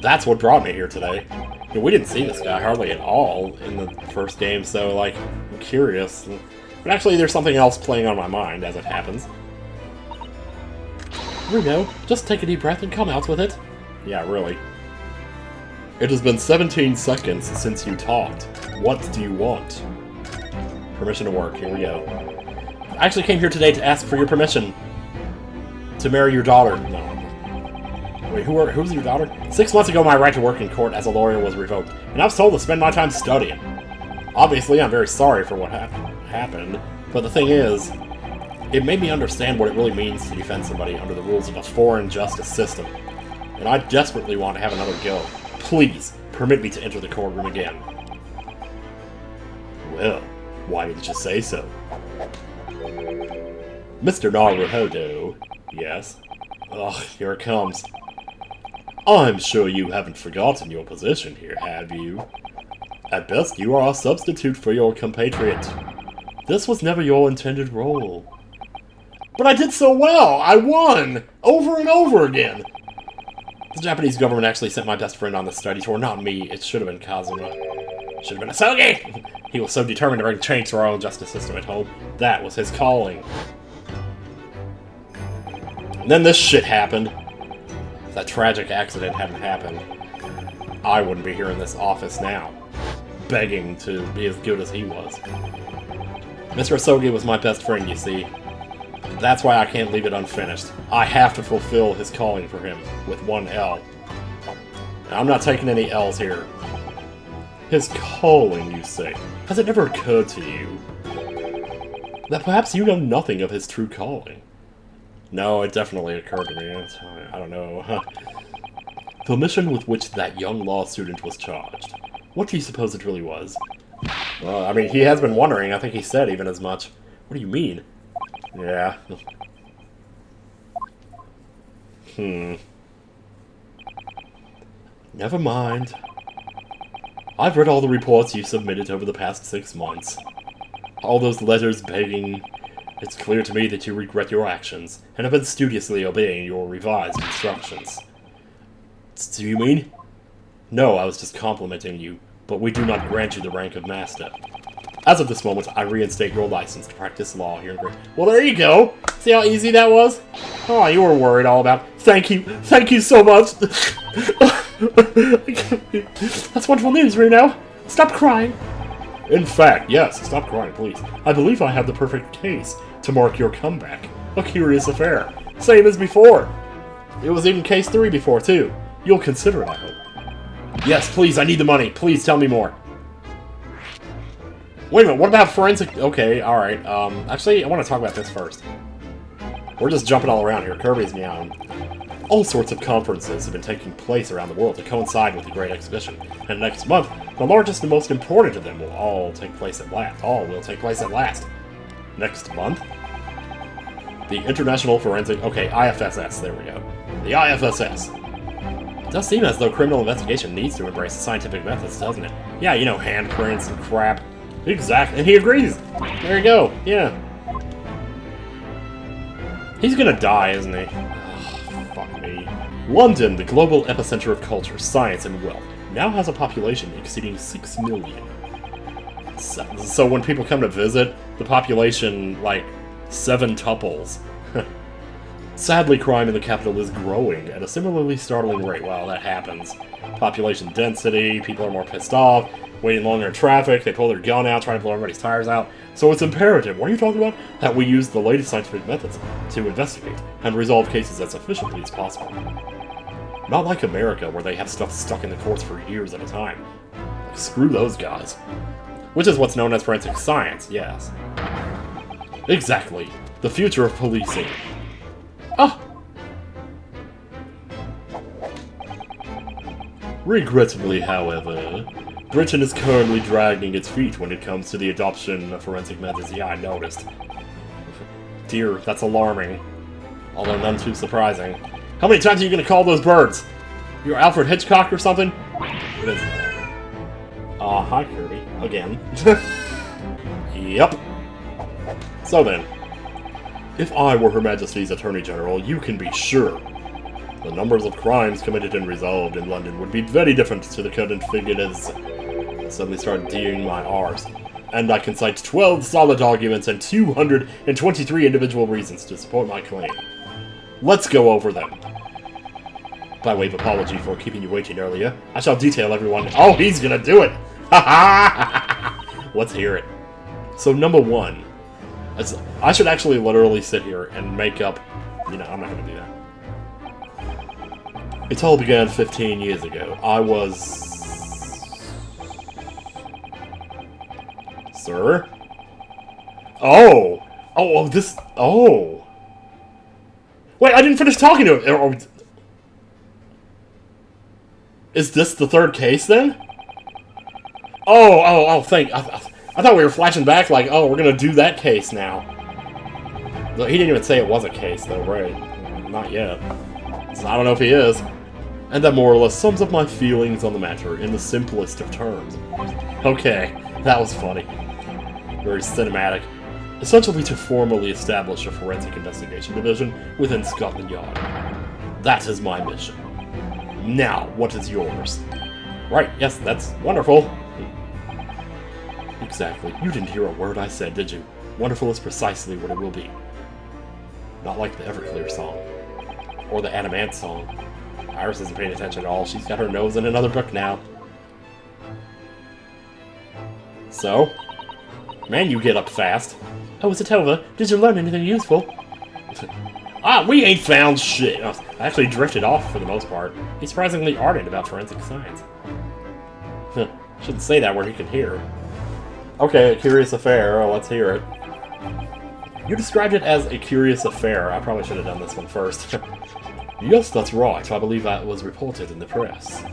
That's what brought me here today. We didn't see this guy hardly at all in the first game, so, like, I'm curious. But actually, there's something else playing on my mind, as it happens. Here we go. Just take a deep breath and come out with it. Yeah, really. It has been 17 seconds since you talked. What do you want? Permission to work. Here we go. I actually came here today to ask for your permission to marry your daughter. No. Wait, who's your daughter? 6 months ago, my right to work in court as a lawyer was revoked, and I was told to spend my time studying. Obviously, I'm very sorry for what happened, but the thing is, it made me understand what it really means to defend somebody under the rules of a foreign justice system. And I desperately want to have another go. Please, permit me to enter the courtroom again. Well, why didn't you say so? Mr. Naruhodo. Yes? Ugh, here it comes. I'm sure you haven't forgotten your position here, have you? At best, you are a substitute for your compatriot. This was never your intended role. But I did so well! I won! Over and over again! The Japanese government actually sent my best friend on this study tour, not me. It should have been Kazuma. Should have been Asogi! He was so determined to bring change to our own justice system at home. That was his calling. And then this shit happened. If that tragic accident hadn't happened, I wouldn't be here in this office now, begging to be as good as he was. Mr. Asogi was my best friend, you see. That's why I can't leave it unfinished. I have to fulfill his calling for him, with one L. Now, I'm not taking any L's here. His calling, you say? Has it never occurred to you that perhaps you know nothing of his true calling? No, it definitely occurred to me. I don't know. The mission with which that young law student was charged. What do you suppose it really was? Well, I mean, he has been wondering. I think he said even as much. What do you mean? Yeah. Never mind. I've read all the reports you submitted over the past 6 months. All those letters begging. It's clear to me that you regret your actions, and have been studiously obeying your revised instructions. Do you mean? No, I was just complimenting you, but we do not grant you the rank of master. As of this moment, I reinstate your license to practice law here in Great. Well, there you go! See how easy that was? Oh, you were worried all about. Thank you so much! That's wonderful news, Reno! Stop crying! In fact, yes, stop crying, please. I believe I have the perfect case to mark your comeback. A curious affair. Same as before. It was even case 3 before, too. You'll consider it, I hope. Yes, please, I need the money. Please, tell me more. Wait a minute, what about forensic... Okay, alright. Actually, I want to talk about this first. We're just jumping all around here. Kirby's meowing. All sorts of conferences have been taking place around the world to coincide with the Great Exhibition. And next month, the largest and most important of them will all take place at last. All will take place at last. Next month? The International Forensic... Okay, IFSS. There we go. The IFSS. It does seem as though criminal investigation needs to embrace scientific methods, doesn't it? Yeah, you know, handprints and crap. Exactly. And he agrees. There you go. Yeah. He's gonna die, isn't he? Ugh, fuck me. London, the global epicenter of culture, science, and wealth, now has a population exceeding 6 million. So when people come to visit, the population, like, 7-tuples. Sadly, crime in the capital is growing at a similarly startling rate while that happens. Population density, people are more pissed off, waiting longer in traffic, they pull their gun out, trying to blow everybody's tires out. So it's imperative, what are you talking about? That we use the latest scientific methods to investigate and resolve cases as efficiently as possible. Not like America, where they have stuff stuck in the courts for years at a time. Like, screw those guys. Which is what's known as forensic science, yes. Exactly. The future of policing. Ah! Regrettably, however, Britain is currently dragging its feet when it comes to the adoption of forensic methods. Yeah, I noticed. Dear, that's alarming. Although none too surprising. How many times are you gonna call those birds? You're Alfred Hitchcock or something? It is. Hi, Kirby. Again. Yep. So then, if I were Her Majesty's Attorney General, you can be sure the numbers of crimes committed and resolved in London would be very different to the current figures. I suddenly start D'ing my R's. And I can cite 12 solid arguments and 223 individual reasons to support my claim. Let's go over them. By way of apology for keeping you waiting earlier, I shall detail everyone. Oh, he's gonna do it! Ha ha! Let's hear it. So, number 1. I should actually literally sit here and make up... You know, I'm not gonna do that. It all began 15 years ago. I was... Sir? Oh! Oh, this... Oh! Wait, I didn't finish talking to him! Is this the 3rd case, then? Oh, I thought we were flashing back like, oh, we're gonna do that case now. He didn't even say it was a case, though, right? Not yet. So I don't know if he is. And that more or less sums up my feelings on the matter in the simplest of terms. Okay, that was funny. Very cinematic. Essentially to formally establish a forensic investigation division within Scotland Yard. That is my mission. Now, what is yours? Right, yes, that's wonderful. Exactly. You didn't hear a word I said, did you? Wonderful is precisely what it will be. Not like the Everclear song. Or the Adamant song. Iris isn't paying attention at all. She's got her nose in another book now. So? Man, you get up fast. Oh, is it over? Did you learn anything useful? We ain't found shit. I actually drifted off for the most part. He's surprisingly ardent about forensic science. Shouldn't say that where he can hear. Okay, a curious affair. Oh, let's hear it. You described it as a curious affair. I probably should have done this one first. Yes, that's right. I believe that was reported in the press.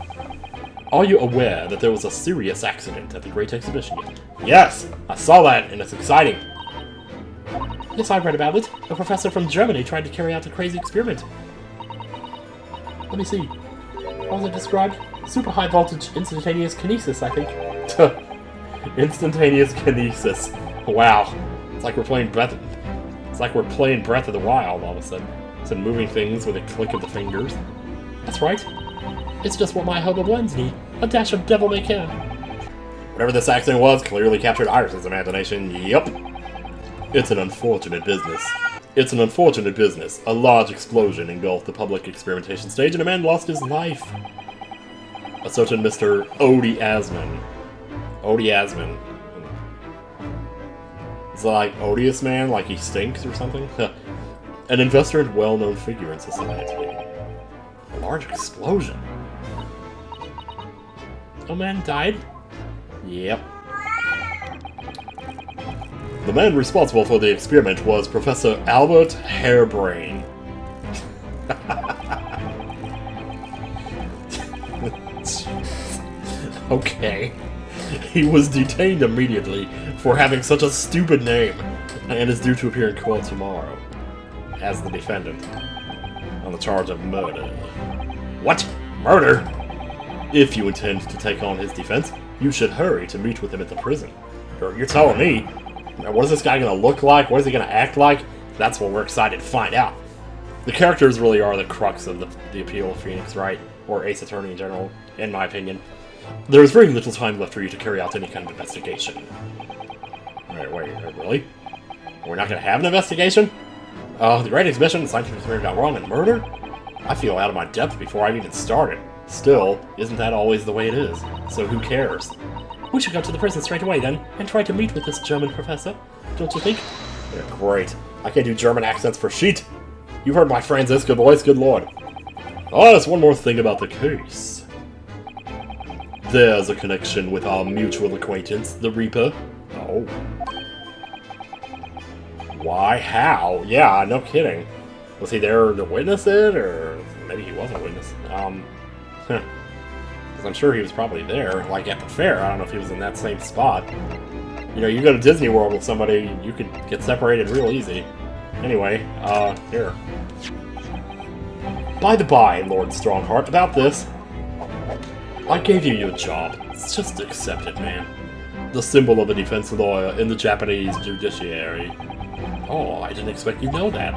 Are you aware that there was a serious accident at the Great Exhibition yet? Yes! I saw that, and it's exciting. Yes, I read about it. A professor from Germany tried to carry out a crazy experiment. Let me see. How was it described? Super high voltage instantaneous kinesis, I think. Instantaneous kinesis. Wow. It's like we're playing Breath. It's like we're playing Breath of the Wild all of a sudden. It's moving things with a click of the fingers. That's right. It's just what my Hobo blends need. A dash of devil may care. Whatever this accident was clearly captured Iris's imagination. Yup. It's an unfortunate business. It's an unfortunate business. A large explosion engulfed the public experimentation stage and a man lost his life. A certain Mr. Odie Asman. Odie Asman. Is it like odious man? Like he stinks or something? An investor and well-known figure in society. A large explosion. A man died? Yep. The man responsible for the experiment was Professor Albert Hairbrain. Okay. He was detained immediately for having such a stupid name, and is due to appear in court tomorrow as the defendant on the charge of murder. What? Murder? If you intend to take on his defense, you should hurry to meet with him at the prison. You're telling me? Now, what is this guy going to look like? What is he going to act like? That's what we're excited to find out. The characters really are the crux of the appeal of Phoenix, right? Or Ace Attorney in general, in my opinion. There is very little time left for you to carry out any kind of investigation. Wait, really? We're not going to have an investigation? The Great Exhibition, the scientific experiment got wrong, and murder? I feel out of my depth before I've even started. Still, isn't that always the way it is? So who cares? We should go to the prison straight away, then, and try to meet with this German professor. Don't you think? Yeah, great. I can't do German accents for shit. You've heard my Francisco voice, good lord. Oh, there's one more thing about the case. There's a connection with our mutual acquaintance, the Reaper. Oh. Why? How? Yeah, no kidding. Was he there to witness it, or maybe he wasn't a witness? Because I'm sure he was probably there, like at the fair. I don't know if he was in that same spot. You know, you go to Disney World with somebody, you could get separated real easy. Anyway, here. By the by, Lord Stronghart, about this. I gave you your job. Just accept it, man. The symbol of a defense lawyer in the Japanese judiciary. Oh, I didn't expect you to know that.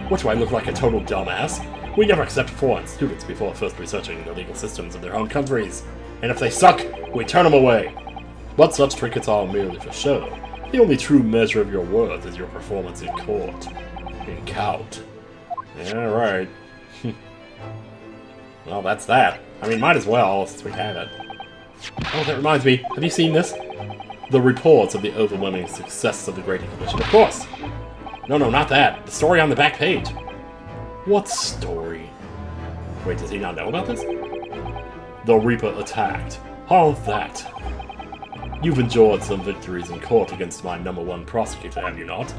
What, do I look like a total dumbass? We never accept foreign students before first researching the legal systems of their own countries. And if they suck, we turn them away. But such trinkets are merely for show. The only true measure of your worth is your performance in court. In court. Yeah, right. Well, that's that. I mean, might as well, since we have it. Oh, that reminds me. Have you seen this? The reports of the overwhelming success of the Great Exhibition. Of course! No, not that. The story on the back page. What story? Wait, does he not know about this? The Reaper attacked. All that. You've enjoyed some victories in court against my #1 prosecutor, have you not?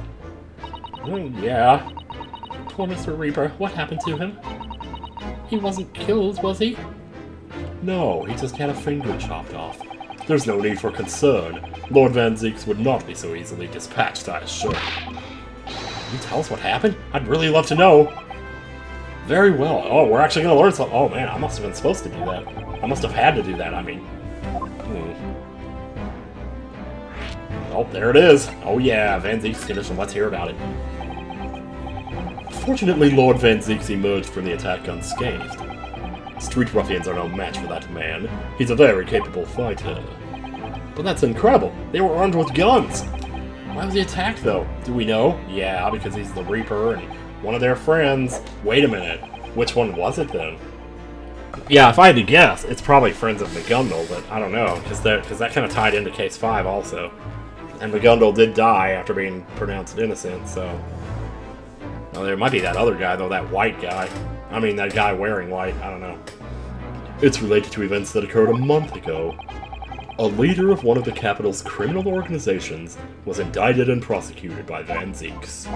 Yeah. Poor Mr. Reaper. What happened to him? He wasn't killed, was he? No, he just had a finger chopped off. There's no need for concern. Lord Van Zieks would not be so easily dispatched, I assure you. Can you tell us what happened? I'd really love to know. Very well. Oh, we're actually going to learn something. Oh, man, I must have been supposed to do that. I must have had to do that, I mean. Oh, there it is. Oh, yeah, Van Zieks' condition. Let's hear about it. Fortunately, Lord Van Zieks emerged from the attack unscathed. Street ruffians are no match for that man. He's a very capable fighter. But that's incredible. They were armed with guns. Why was he attacked, though? Do we know? Yeah, because he's the Reaper and one of their friends. Wait a minute. Which one was it, then? Yeah, if I had to guess, it's probably Friends of McGundle, but I don't know, because that kind of tied into Case 5 also. And McGundle did die after being pronounced innocent, so... Well, there might be that other guy, though, that white guy. I mean, that guy wearing white, I don't know. It's related to events that occurred a month ago. A leader of one of the capital's criminal organizations was indicted and prosecuted by Van Zieks.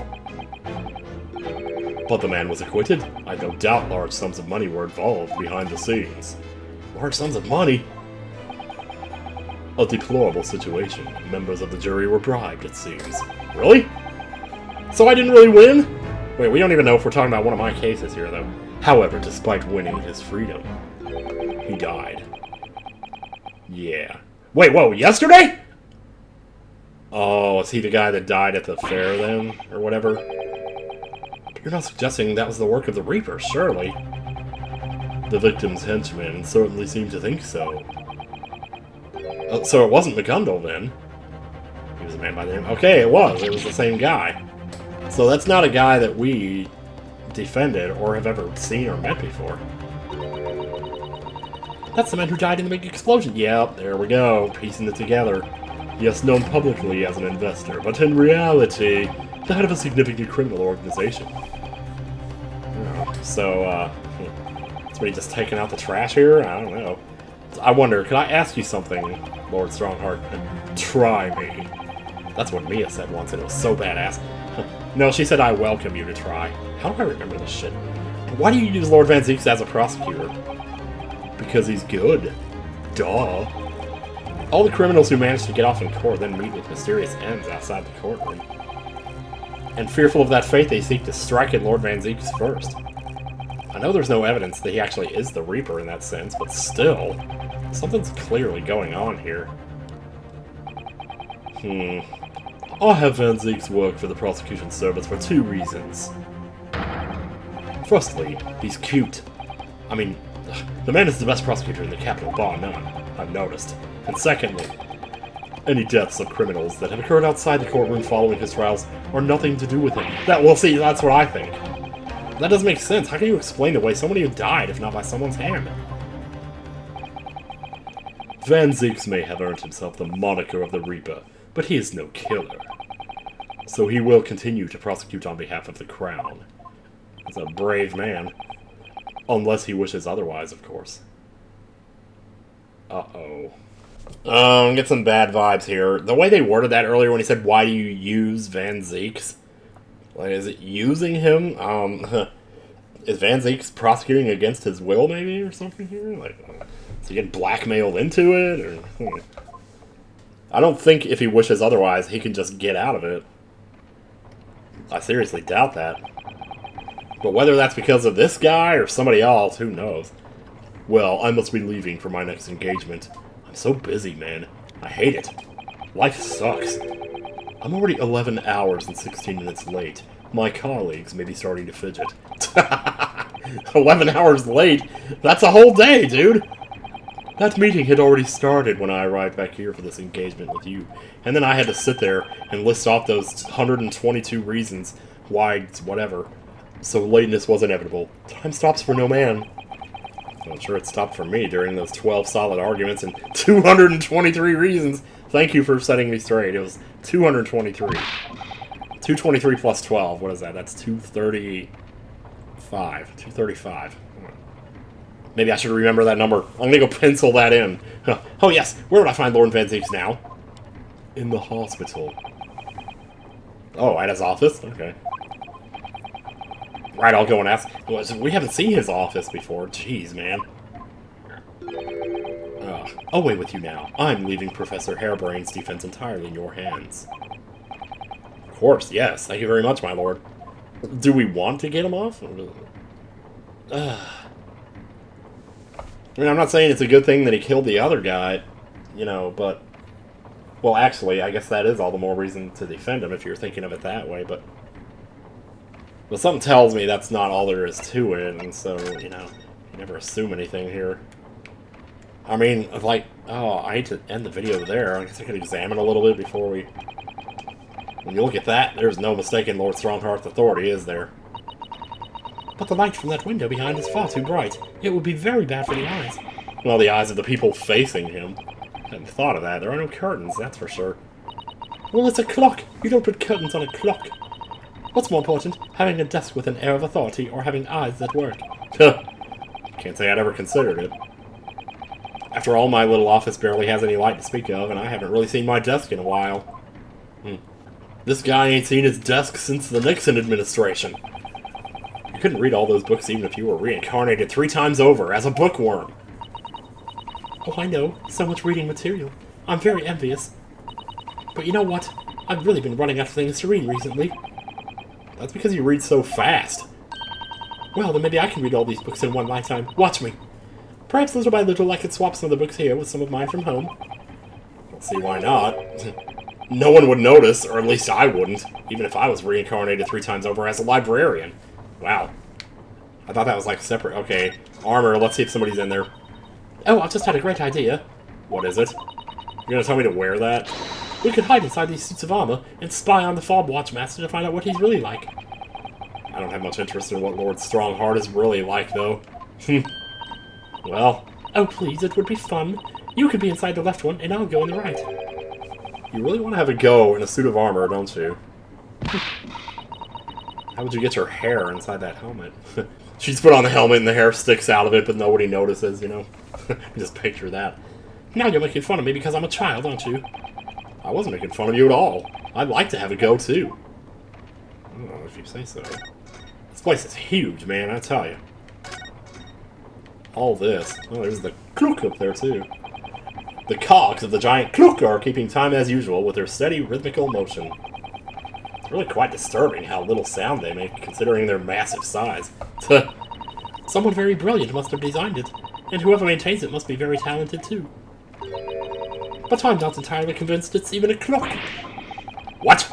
But the man was acquitted. I have no doubt large sums of money were involved behind the scenes. Large sums of money? A deplorable situation. Members of the jury were bribed, it seems. Really? So I didn't really win? Wait, we don't even know if we're talking about one of my cases here, though. However, despite winning his freedom, he died. Yeah. Wait, whoa, yesterday? Oh, is he the guy that died at the fair, then? Or whatever? You're not suggesting that was the work of the Reaper, surely? The victim's henchmen certainly seem to think so. So it wasn't McGundle, then? He was a man by the name... Okay, it was. It was the same guy. So that's not a guy that we defended or have ever seen or met before. That's the man who died in the big explosion. Yep, there we go. Piecing it together. Yes, known publicly as an investor, but in reality, the head of a significant criminal organization. So, is he just taking out the trash here? I don't know. I wonder, could I ask you something, Lord Stronghart, and try me? That's what Mia said once, and it was so badass. No, she said, I welcome you to try. How do I remember this shit? Why do you use Lord Van Zieks as a prosecutor? Because he's good. Duh. All the criminals who manage to get off in court then meet with mysterious ends outside the courtroom. And fearful of that fate, they seek to strike at Lord Van Zieks first. I know there's no evidence that he actually is the Reaper in that sense, but still, something's clearly going on here. I have Van Zieks work for the prosecution service for two reasons. Firstly, he's cute. I mean, the man is the best prosecutor in the capital, bar none, I've noticed. And secondly, any deaths of criminals that have occurred outside the courtroom following his trials are nothing to do with him. Well, see, that's what I think. That doesn't make sense. How can you explain away somebody who died, if not by someone's hand? Van Zieks may have earned himself the moniker of the Reaper, but he is no killer. So he will continue to prosecute on behalf of the Crown. He's a brave man. Unless he wishes otherwise, of course. Uh-oh. Get some bad vibes here. The way they worded that earlier when he said, why do you use Van Zieks? Like, is it using him? Is Van Zieks prosecuting against his will, maybe, or something here? Like, is he getting blackmailed into it? Or I don't think if he wishes otherwise, he can just get out of it. I seriously doubt that. But whether that's because of this guy or somebody else, who knows? Well, I must be leaving for my next engagement. I'm so busy, man. I hate it. Life sucks. I'm already 11 hours and 16 minutes late. My colleagues may be starting to fidget. 11 hours late? That's a whole day, dude! That meeting had already started when I arrived back here for this engagement with you. And then I had to sit there and list off those 122 reasons why whatever. So lateness was inevitable. Time stops for no man. I'm sure it stopped for me during those 12 solid arguments and 223 reasons. Thank you for setting me straight. It was 223. 223 plus 12. What is that? That's 235. 235. Maybe I should remember that number. I'm gonna go pencil that in. Oh yes, where would I find Lord Van Zieks now? In the hospital. Oh, at his office? Okay. Right, I'll go and ask. We haven't seen his office before. Jeez, man. I'll wait with you now. I'm leaving Professor Hairbrain's defense entirely in your hands. Of course, yes. Thank you very much, my lord. Do we want to get him off? I mean, I'm not saying it's a good thing that he killed the other guy, you know, but... Well, actually, I guess that is all the more reason to defend him if you're thinking of it that way, but... But something tells me that's not all there is to it, and so, you know, you never assume anything here. I mean, like, oh, I hate to end the video there. I guess I could examine a little bit before we... When you look at that, there's no mistaking Lord Stronghart's authority, is there? But the light from that window behind is far too bright. It would be very bad for the eyes. Well, the eyes of the people facing him. I hadn't thought of that. There are no curtains, that's for sure. Well, it's a clock. You don't put curtains on a clock. What's more important, having a desk with an air of authority or having eyes that work? Can't say I'd ever considered it. After all, my little office barely has any light to speak of, and I haven't really seen my desk in a while. This guy ain't seen his desk since the Nixon administration. You couldn't read all those books even if you were reincarnated 3 times over as a bookworm. Oh, I know. So much reading material. I'm very envious. But you know what? I've really been running out of things to read recently. That's because you read so fast. Well, then maybe I can read all these books in one lifetime. Watch me. Perhaps little by little I could swap some of the books here with some of mine from home. Let's see why not. No one would notice, or at least I wouldn't, even if I was reincarnated 3 times over as a librarian. Wow. I thought that was like separate. Okay, armor, let's see if somebody's in there. Oh, I've just had a great idea. What is it? You're gonna tell me to wear that? We could hide inside these suits of armor and spy on the Fob Watchmaster to find out what he's really like. I don't have much interest in what Lord Stronghart is really like, though. Well... Oh, please, it would be fun. You could be inside the left one, and I'll go in the right. You really want to have a go in a suit of armor, don't you? How would you get your hair inside that helmet? She's put on the helmet and the hair sticks out of it, but nobody notices, you know? Just picture that. Now you're making fun of me because I'm a child, aren't you? I wasn't making fun of you at all. I'd like to have a go, too. Oh, if you say so. This place is huge, man, I tell you. All this. Oh, there's the clock up there, too. The cogs of the giant clock are keeping time as usual with their steady, rhythmical motion. It's really quite disturbing how little sound they make, considering their massive size. Someone very brilliant must have designed it, and whoever maintains it must be very talented, too. But I'm not entirely convinced it's even a clock. What?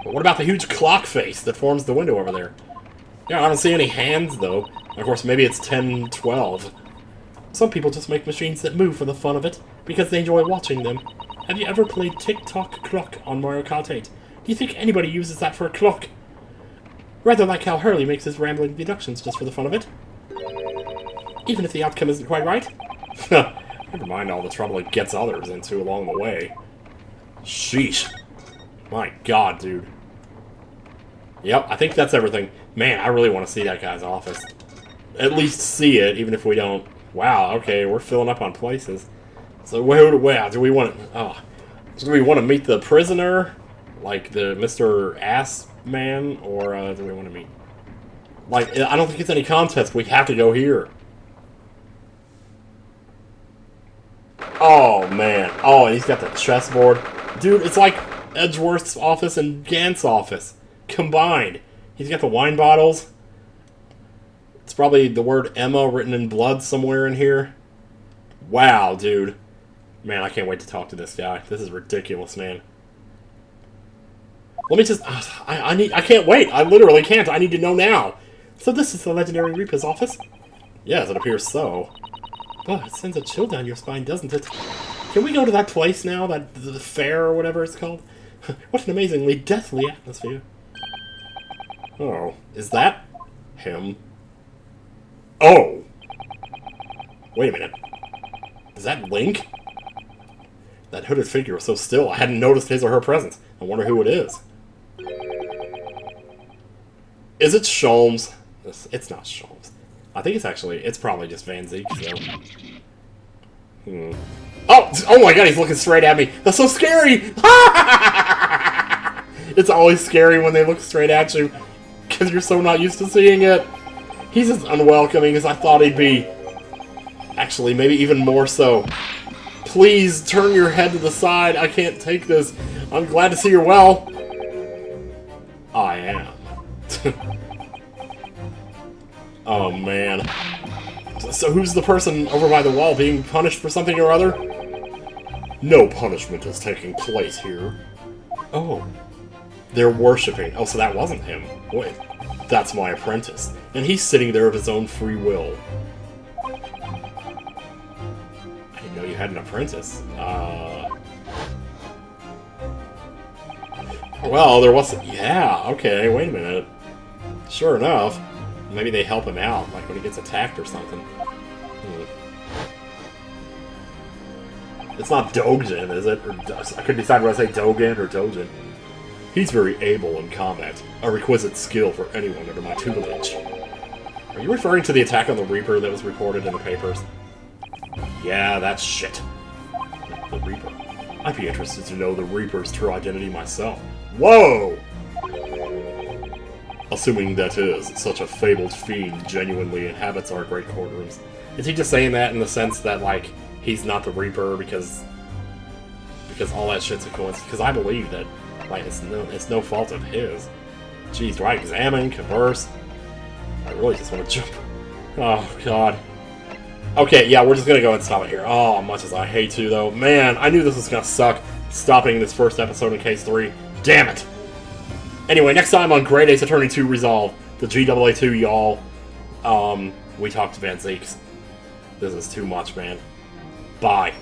But what about the huge clock face that forms the window over there? Yeah, I don't see any hands, though. Of course, maybe it's 10-12. Some people just make machines that move for the fun of it, because they enjoy watching them. Have you ever played Tick-Tock Clock on Mario Kart 8? Do you think anybody uses that for a clock? Rather like how Hurley makes his rambling deductions just for the fun of it. Even if the outcome isn't quite right. Never mind all the trouble it gets others into along the way. Sheesh. My god, dude. Yep, I think that's everything. Man, I really want to see that guy's office. At least see it, even if we don't. Wow, okay, we're filling up on places. So where do we want to... Oh. Do we want to meet the prisoner? Like the Mr. Ass Man? Or do we want to meet... Like, I don't think it's any contest. We have to go here. Oh, man. Oh, and he's got the chessboard. Dude, it's like Edgeworth's office and Gant's office combined. He's got the wine bottles. It's probably the word Emma written in blood somewhere in here. Wow, dude. Man, I can't wait to talk to this guy. This is ridiculous, man. Let me just... I can't wait. I literally can't. I need to know now. So this is the legendary Reaper's office? Yes, it appears so. Oh, it sends a chill down your spine, doesn't it? Can we go to that place now? The fair or whatever it's called? What an amazingly deathly atmosphere. Oh, is that him? Oh! Wait a minute. Is that Link? That hooded figure was so still, I hadn't noticed his or her presence. I wonder who it is. Is it Sholmes? It's not Sholmes. I think it's probably just Van Zeke, so... Oh my god, he's looking straight at me! That's so scary! It's always scary when they look straight at you, because you're so not used to seeing it. He's as unwelcoming as I thought he'd be. Actually, maybe even more so. Please turn your head to the side. I can't take this. I'm glad to see you're well. I am. Oh, man. So who's the person over by the wall being punished for something or other? No punishment is taking place here. Oh. They're worshipping. Oh, so that wasn't him. Wait. That's my apprentice. And he's sitting there of his own free will. I didn't know you had an apprentice. Well, there was... Yeah, okay, wait a minute. Sure enough. Maybe they help him out, like when he gets attacked or something. It's not Dojin, is it? Or I couldn't decide whether to say Dogen or Dojin. He's very able in combat, a requisite skill for anyone under my tutelage. Are you referring to the attack on the Reaper that was reported in the papers? Yeah, that's shit. The Reaper. I'd be interested to know the Reaper's true identity myself. Whoa! Assuming that is, such a fabled fiend genuinely inhabits our great courtrooms. Is he just saying that in the sense that, like, he's not the Reaper because all that shit's a coincidence? Because I believe that, like, it's no fault of his. Jeez, do I examine, converse? I really just want to jump. Oh, God. Okay, yeah, we're just gonna go and stop it here. Oh, much as I hate to, though. Man, I knew this was gonna suck, stopping this first episode in Case 3. Damn it! Anyway, next time on Great Ace Attorney 2 Resolve, the GAA2, y'all, we talked to Van Zeeks. This is too much, man. Bye.